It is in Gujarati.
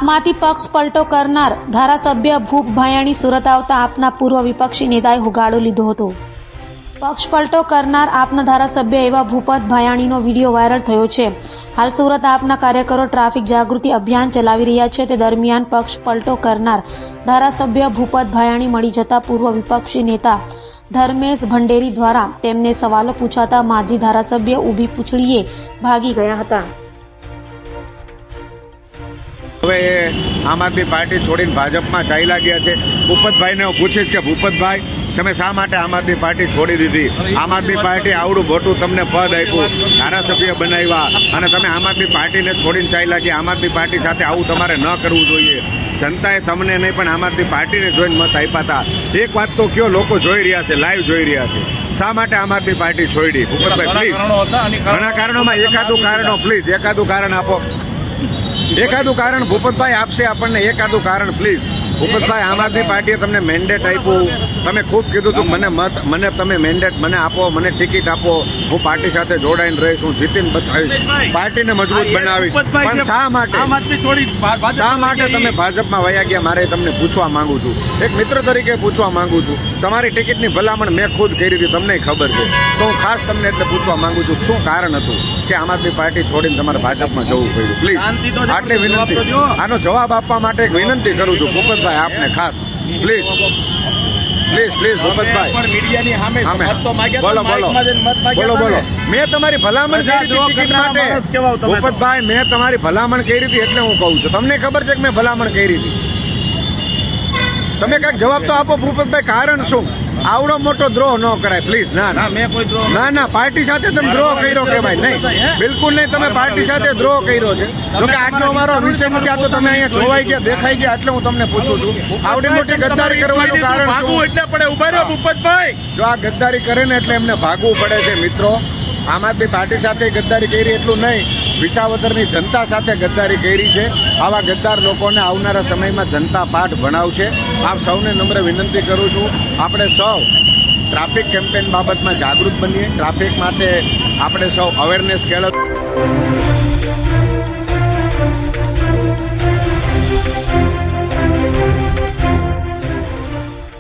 આપમાંથી પક્ષ પલટો કરનાર ધારાસભ્ય ભૂપ ભાયાણી સુરત આવતા આપના પૂર્વ વિપક્ષી નેતાએ હોગાળો લીધો હતો। પક્ષ પલટો કરનાર આપના ધારાસભ્ય એવા ભૂપત ભાયાણીનો વિડીયો વાયરલ થયો છે। હાલ સુરત આપના કાર્યકરો ટ્રાફિક જાગૃતિ અભિયાન ચલાવી રહ્યા છે। તે દરમિયાન પક્ષ પલટો કરનાર ધારાસભ્ય ભૂપત ભાયાણી મળી જતા પૂર્વ વિપક્ષી નેતા ધર્મેશ ભંડેરી દ્વારા તેમને સવાલો પૂછાતા માજી ધારાસભ્ય ઊભી પૂંછડીએ ભાગી ગયા હતા। હવે આમ આદમી પાર્ટી છોડીને ભાજપમાં ચાલ્યા ગયા છે। ભૂપતભાઈને હું પૂછીશ કે ભૂપતભાઈ, તમે શા માટે આમ આદમી પાર્ટી છોડી દીધી? આમ આદમી પાર્ટી આવડું મોટું તમને પદ આપ્યું, ધારાસભ્ય બનાવ્યા, અને તમે આમ આદમી પાર્ટીને છોડીને ચાલ્યા ગયા। આમ આદમી પાર્ટી સાથે આવું તમારે ન કરવું જોઈએ। જનતાએ તમને નહીં પણ આમ આદમી પાર્ટીને જોઈને મત આપ્યા હતા। એક વાત તો કયો, લોકો જોઈ રહ્યા છે, લાઈવ જોઈ રહ્યા છે, શા માટે આમ આદમી પાર્ટી છોડી? ભૂપતભાઈ પ્લીઝ, ઘણા કારણોમાં એકાદું કારણ પ્લીઝ, એકાદું કારણ આપો, એકાદું કારણ ભૂપતભાઈ આપશે આપણને, એકાદું કારણ પ્લીઝ। ભૂપતભાઈ, આમ આદમી પાર્ટીએ તમને મેન્ડેટ આપ્યું, તમે ખૂબ કીધું હતું મને તમે મેન્ડેટ મને આપો, મને ટિકિટ આપો, હું પાર્ટી સાથે જોડાઈને રહીશ, હું જીતીને બતાવીશ, પાર્ટીને મજબૂત બનાવીશ, પણ શા માટે તમે ભાજપમાં વયા ગયા? મારે તમને પૂછવા માંગુ છું, એક મિત્ર તરીકે પૂછવા માંગુ છું। તમારી ટિકિટની ભલામણ મેં ખુદ કરી હતી, તમને ખબર છે, તો હું ખાસ તમને એટલે પૂછવા માંગુ છું, શું કારણ હતું કે આમ આદમી પાર્ટી છોડીને તમારે ભાજપમાં જવું પડ્યું? પ્લીઝ આટલી વિનંતી, આનો જવાબ આપવા માટે એક વિનંતી કરું છું ભૂપતભાઈ આપને ખાસ, પ્લીઝ પ્લીઝ પ્લીઝ ભૂપતભાઈ, બોલો બોલો બોલો બોલો। મેં તમારી ભલામણ કરી હતી ટિકિટ માટે ભૂપતભાઈ, મેં તમારી ભલામણ કરી હતી એટલે હું કહું છું, તમને ખબર છે કે મેં ભલામણ કરી હતી? તમે કઈક જવાબ તો આપો ભૂપતભાઈ, કારણ શું? આવડો મોટો દ્રોહ ન કરાય પ્લીઝ। ના મેં કોઈ દ્રોહ, ના પાર્ટી સાથે તમે દ્રોહ કર્યો કહેવાય નહીં, બિલકુલ નહીં, તમે પાર્ટી સાથે દ્રોહ કર્યો છે। જોકે આજનો અમારો વિષય નથી, આ તો તમે અહીંયા જોવાઈ ગયા, દેખાઈ ગયા, એટલે હું તમને પૂછું છું, આવડી મોટી ગદ્દારી કરવાનું કારણ એટલે પડે? ઉભા રહ્યો ભૂપતભાઈ, જો આ ગદ્દારી કરે ને એટલે એમને ભાગવું પડે છે મિત્રો। આમ આદમી પાર્ટી સાથે ગદ્દારી કરી એટલું નહીં, વિસાવદરની જનતા સાથે ગદ્દારી કરી છે। આવા ગદ્દાર લોકોને આવનારા સમયમાં જનતા પાઠ ભણાવશે। આપ સૌને નમ્ર વિનંતી કરું છું, આપણે સૌ ટ્રાફિક કેમ્પેન બાબતમાં જાગૃત બનીએ, ટ્રાફિક માટે આપણે સૌ અવેરનેસ કેળવીએ।